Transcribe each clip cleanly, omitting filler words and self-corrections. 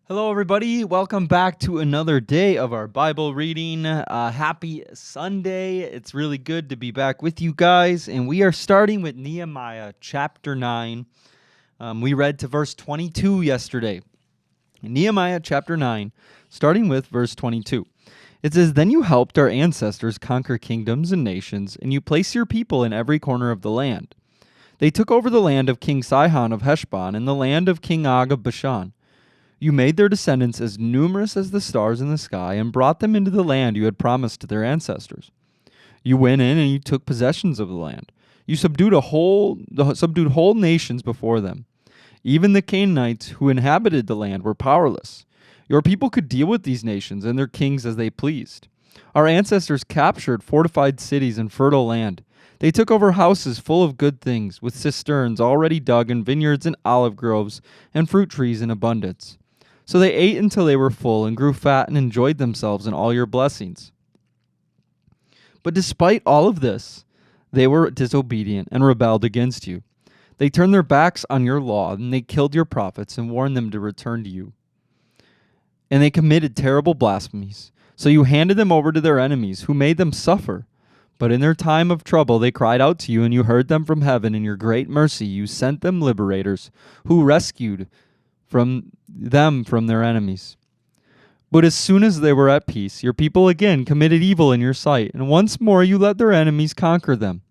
Hello, everybody. Welcome back to another day of our Bible reading. Happy Sunday. It's really good to be back with you guys. And we are starting with Nehemiah chapter 9. We read to verse 22 yesterday. Nehemiah chapter 9, starting with verse 22. It says, "Then you helped our ancestors conquer kingdoms and nations, and you placed your people in every corner of the land. They took over the land of King Sihon of Heshbon and the land of King Og of Bashan. You made their descendants as numerous as the stars in the sky and brought them into the land you had promised to their ancestors. You went in and you took possessions of the land. You subdued whole nations before them. Even the Canaanites who inhabited the land were powerless. Your people could deal with these nations and their kings as they pleased. Our ancestors captured fortified cities and fertile land. They took over houses full of good things, with cisterns already dug and vineyards and olive groves and fruit trees in abundance. So they ate until they were full and grew fat and enjoyed themselves in all your blessings. But despite all of this, they were disobedient and rebelled against you. They turned their backs on your law, and they killed your prophets and warned them to return to you. And they committed terrible blasphemies. So you handed them over to their enemies, who made them suffer. But in their time of trouble they cried out to you, and you heard them from heaven. In your great mercy you sent them liberators, who rescued from their enemies. But as soon as they were at peace, your people again committed evil in your sight, and once more you let their enemies conquer them.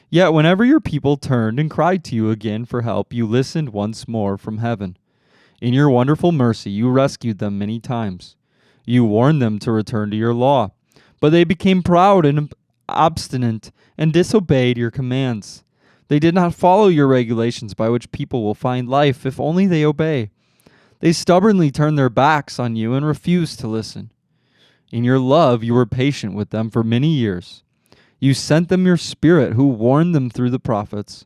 Yet whenever your people turned and cried to you again for help, you listened once more from heaven. In your wonderful mercy you rescued them many times. You warned them to return to your law, but they became proud and obstinate and disobeyed your commands. They did not follow your regulations by which people will find life if only they obey. They stubbornly turned their backs on you and refused to listen. In your love you were patient with them for many years. You sent them your Spirit, who warned them through the prophets,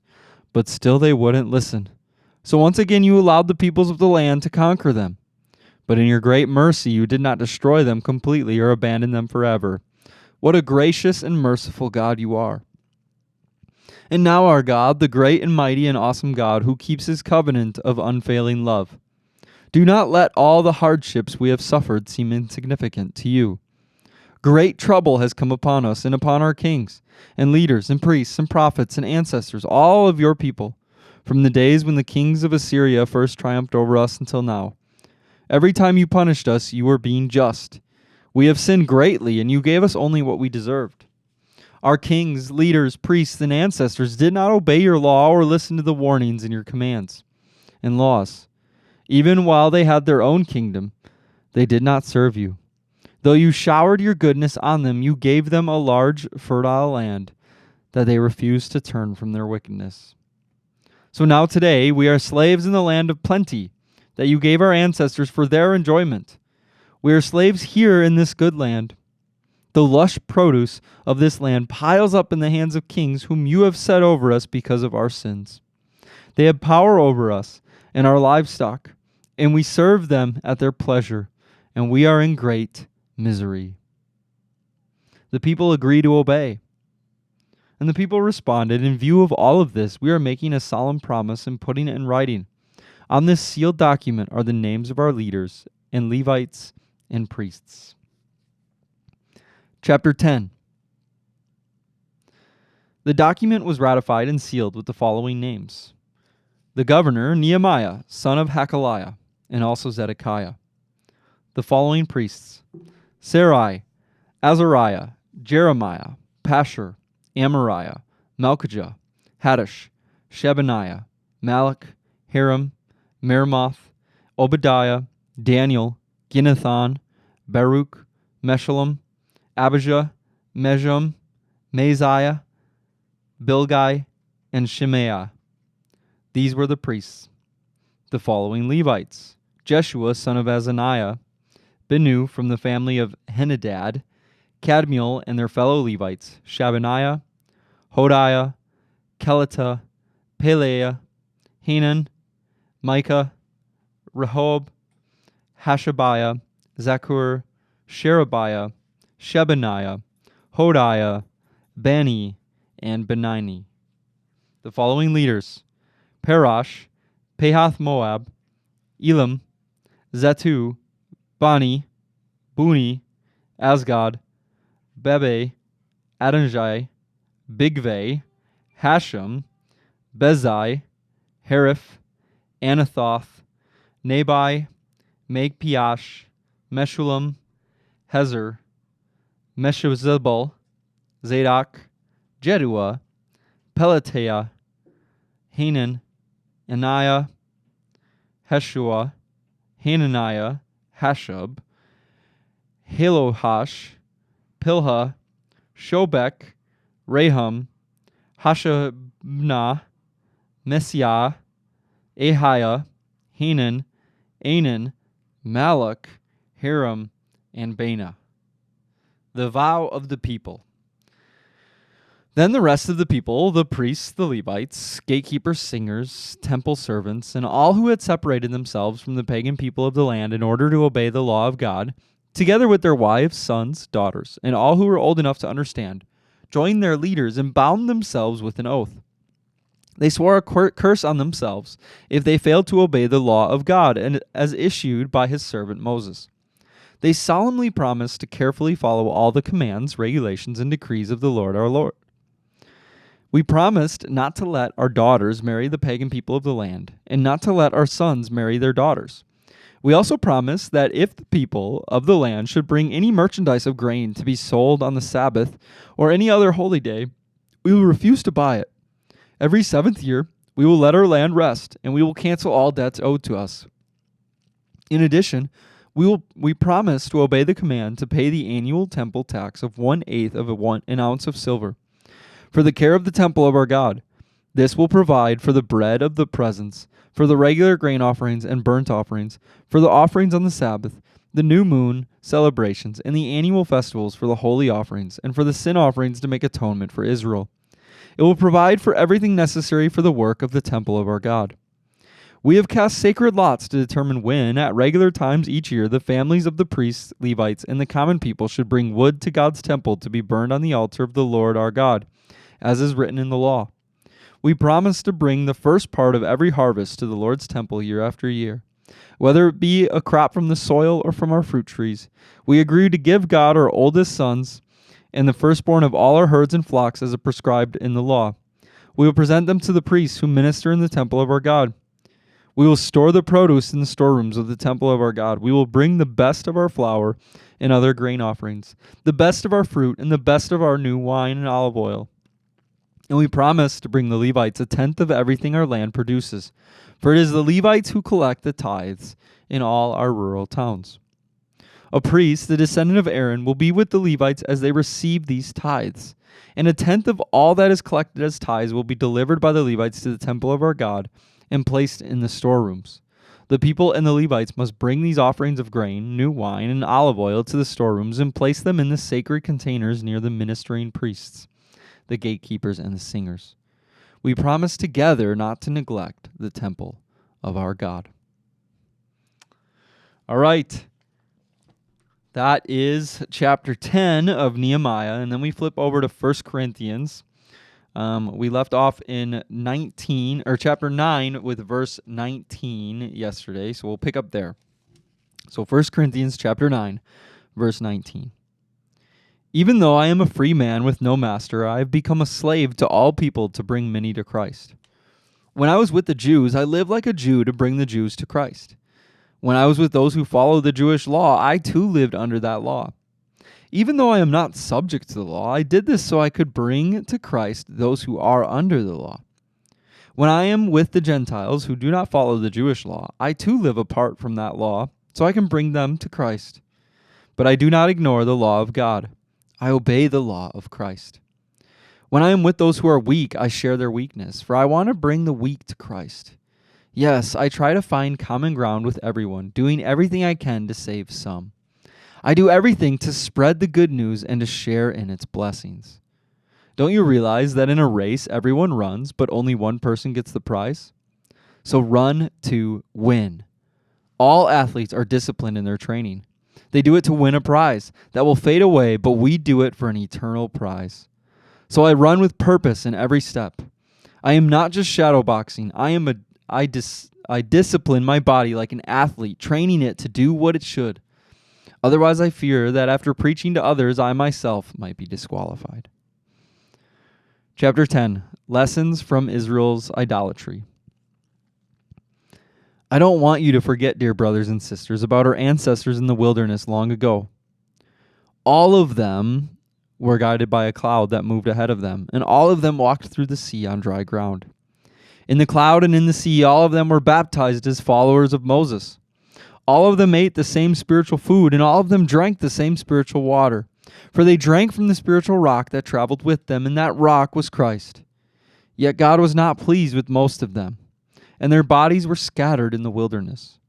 but still they wouldn't listen. So once again you allowed the peoples of the land to conquer them. But in your great mercy you did not destroy them completely or abandon them forever. What a gracious and merciful God you are. And now our God, the great and mighty and awesome God, who keeps his covenant of unfailing love. Do not let all the hardships we have suffered seem insignificant to you. Great trouble has come upon us and upon our kings and leaders and priests and prophets and ancestors, all of your people, from the days when the kings of Assyria first triumphed over us until now. Every time you punished us, you were being just. We have sinned greatly, and you gave us only what we deserved. Our kings, leaders, priests, and ancestors did not obey your law or listen to the warnings in your commands and laws. Even while they had their own kingdom, they did not serve you. Though you showered your goodness on them, you gave them a large, fertile land that they refused to turn from their wickedness. So now today we are slaves in the land of plenty that you gave our ancestors for their enjoyment. We are slaves here in this good land. The lush produce of this land piles up in the hands of kings whom you have set over us because of our sins. They have power over us and our livestock, and we serve them at their pleasure, and we are in great misery." The people agree to obey. And the people responded, "In view of all of this, we are making a solemn promise and putting it in writing. On this sealed document are the names of our leaders and Levites and priests." Chapter 10. The document was ratified and sealed with the following names: the governor, Nehemiah, son of Hakaliah, and also Zedekiah. The following priests: Sarai, Azariah, Jeremiah, Pashur, Amariah, Malchijah, Haddish, Shebaniah, Malach, Hiram, Meremoth, Obadiah, Daniel, Ginnathan, Baruch, Meshullam, Abijah, Meshullam, Maziah, Bilgai, and Shemaiah. These were the priests. The following Levites: Jeshua, son of Azaniah, Benu from the family of Henadad, Kadmiel and their fellow Levites, Shabaniah, Hodiah, Kelita, Pelaiah, Hanan, Micah, Rehob, Hashabiah, Zakur, Sherebiah, Shebaniah, Hodiah, Bani, and Benini. The following leaders: Parash, Pahath Moab, Elam, Zetu, Bani, Buni, Asgad, Bebe, Adonijah, Bigvay, Hashem, Bezai, Hariph, Anathoth, Nabai, Magpiash, Meshullam, Hezer, Meshezabel, Zadok, Jeduah, Pelatiah, Hanan, Anaiah, Heshua, Hananiah, Hashub, Halohash, Pilha, Shobek, Rahum, Hashabnah, Messiah, Ahiah, Hanan, Anan, Malach, Hiram, and Bana. The vow of the people. Then the rest of the people, the priests, the Levites, gatekeepers, singers, temple servants, and all who had separated themselves from the pagan people of the land in order to obey the law of God, together with their wives, sons, daughters, and all who were old enough to understand, joined their leaders and bound themselves with an oath. They swore a curse on themselves if they failed to obey the law of God and as issued by his servant Moses. They solemnly promised to carefully follow all the commands, regulations, and decrees of the Lord our Lord. We promised not to let our daughters marry the pagan people of the land, and not to let our sons marry their daughters. We also promised that if the people of the land should bring any merchandise of grain to be sold on the Sabbath or any other holy day, we will refuse to buy it. Every 7th year, we will let our land rest, and we will cancel all debts owed to us. In addition, we promise to obey the command to pay the annual temple tax of 1/8 of an ounce of silver for the care of the temple of our God. This will provide for the bread of the presence, for the regular grain offerings and burnt offerings, for the offerings on the Sabbath, the new moon celebrations, and the annual festivals, for the holy offerings, and for the sin offerings to make atonement for Israel. It will provide for everything necessary for the work of the temple of our God. We have cast sacred lots to determine when, at regular times each year, the families of the priests, Levites, and the common people should bring wood to God's temple to be burned on the altar of the Lord our God, as is written in the law. We promise to bring the first part of every harvest to the Lord's temple year after year. Whether it be a crop from the soil or from our fruit trees, we agree to give God our oldest sons and the firstborn of all our herds and flocks as prescribed in the law. We will present them to the priests who minister in the temple of our God. We will store the produce in the storerooms of the temple of our God. We will bring the best of our flour and other grain offerings, the best of our fruit, and the best of our new wine and olive oil. And we promise to bring the Levites 1/10 of everything our land produces, for it is the Levites who collect the tithes in all our rural towns. A priest, the descendant of Aaron, will be with the Levites as they receive these tithes, and 1/10 of all that is collected as tithes will be delivered by the Levites to the temple of our God and placed in the storerooms. The people and the Levites must bring these offerings of grain, new wine, and olive oil to the storerooms and place them in the sacred containers near the ministering priests, the gatekeepers, and the singers. We promise together not to neglect the temple of our God. All right. That is chapter 10 of Nehemiah, and then we flip over to 1 Corinthians. We left off in chapter 9 with verse 19 yesterday, so we'll pick up there. So 1 Corinthians chapter 9, verse 19. Even though I am a free man with no master, I have become a slave to all people to bring many to Christ. When I was with the Jews, I lived like a Jew to bring the Jews to Christ. When I was with those who follow the Jewish law, I too lived under that law. Even though I am not subject to the law, I did this so I could bring to Christ those who are under the law. When I am with the Gentiles who do not follow the Jewish law, I too live apart from that law, so I can bring them to Christ. But I do not ignore the law of God. I obey the law of Christ. When I am with those who are weak, I share their weakness, for I want to bring the weak to Christ. Yes, I try to find common ground with everyone, doing everything I can to save some. I do everything to spread the good news and to share in its blessings. Don't you realize that in a race, everyone runs, but only one person gets the prize? So run to win. All athletes are disciplined in their training. They do it to win a prize that will fade away, but we do it for an eternal prize. So I run with purpose in every step. I am not just shadow boxing. I I discipline my body like an athlete, training it to do what it should. Otherwise, I fear that after preaching to others, I myself might be disqualified. Chapter 10, Lessons from Israel's Idolatry. I don't want you to forget, dear brothers and sisters, about our ancestors in the wilderness long ago. All of them were guided by a cloud that moved ahead of them, and all of them walked through the sea on dry ground. In the cloud and in the sea, all of them were baptized as followers of Moses. All of them ate the same spiritual food, and all of them drank the same spiritual water. For they drank from the spiritual rock that traveled with them, and that rock was Christ. Yet God was not pleased with most of them, and their bodies were scattered in the wilderness.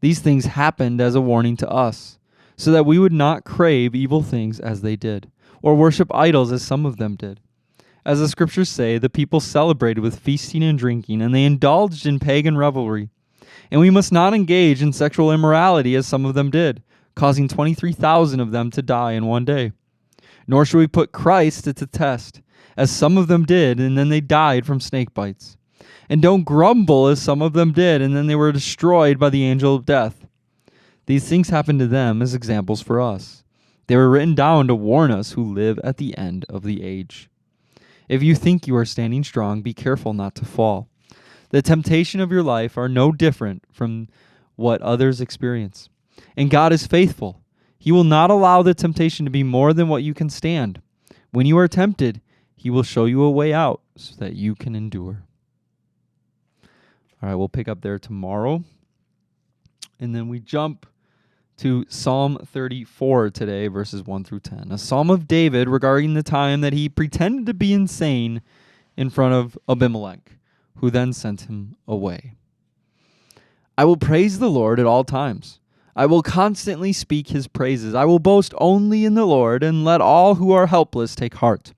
These things happened as a warning to us, so that we would not crave evil things as they did, or worship idols as some of them did. As the scriptures say, the people celebrated with feasting and drinking, and they indulged in pagan revelry. And we must not engage in sexual immorality as some of them did, causing 23,000 of them to die in one day. Nor should we put Christ to the test, as some of them did, and then they died from snake bites. And don't grumble as some of them did, and then they were destroyed by the angel of death. These things happened to them as examples for us. They were written down to warn us who live at the end of the age. If you think you are standing strong, be careful not to fall. The temptation of your life are no different from what others experience. And God is faithful. He will not allow the temptation to be more than what you can stand. When you are tempted, He will show you a way out so that you can endure. All right, we'll pick up there tomorrow. And then we jump to Psalm 34 today, verses 1 through 10. A psalm of David regarding the time that he pretended to be insane in front of Abimelech, who then sent him away. I will praise the Lord at all times. I will constantly speak His praises. I will boast only in the Lord, and let all who are helpless take heart.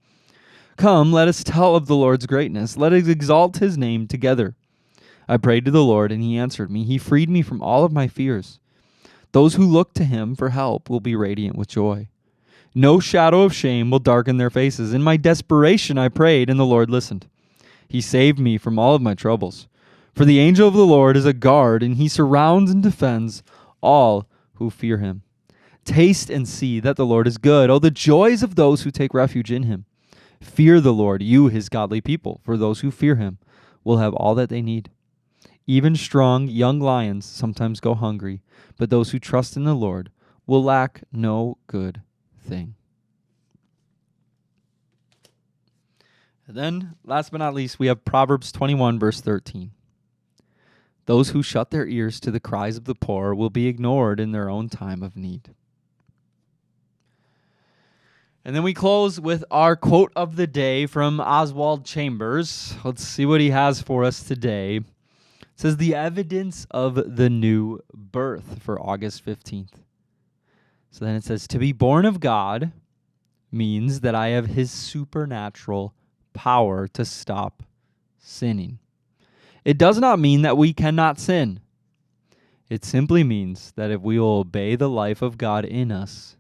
Come, let us tell of the Lord's greatness. Let us exalt His name together. I prayed to the Lord, and He answered me. He freed me from all of my fears. Those who look to Him for help will be radiant with joy. No shadow of shame will darken their faces. In my desperation I prayed, and the Lord listened. He saved me from all of my troubles. For the angel of the Lord is a guard, and He surrounds and defends all who fear Him. Taste and see that the Lord is good. Oh, the joys of those who take refuge in Him. Fear the Lord, you His godly people, for those who fear Him will have all that they need. Even strong young lions sometimes go hungry, but those who trust in the Lord will lack no good thing. And then, last but not least, we have Proverbs 21, verse 13. Those who shut their ears to the cries of the poor will be ignored in their own time of need. And then we close with our quote of the day from Oswald Chambers. Let's see what he has for us today. It says, the evidence of the new birth for August 15th. So then it says, to be born of God means that I have His supernatural power to stop sinning. It does not mean that we cannot sin. It simply means that if we will obey the life of God in us,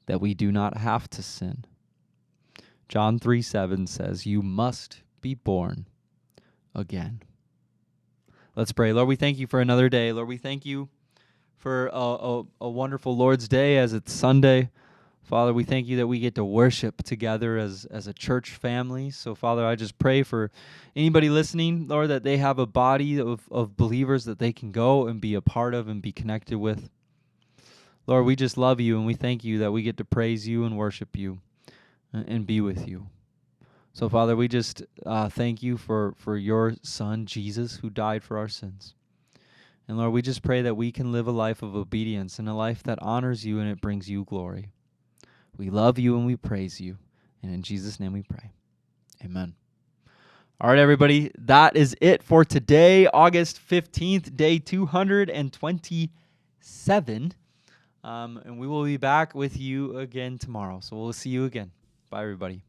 that we do not have to sin. John 3:7 says, you must be born again. Let's pray. Lord, we thank You for another day. Lord, we thank You for a wonderful Lord's Day as it's Sunday. Father, we thank You that we get to worship together as a church family. So, Father, I just pray for anybody listening, Lord, that they have a body of believers that they can go and be a part of and be connected with. Lord, we just love You, and we thank You that we get to praise You and worship You and be with You. So, Father, we just thank You for Your Son, Jesus, who died for our sins. And, Lord, we just pray that we can live a life of obedience and a life that honors You and it brings You glory. We love You and we praise You. And in Jesus' name we pray. Amen. All right, everybody, that is it for today, August 15th, day 227. And we will be back with you again tomorrow. So we'll see you again. Bye, everybody.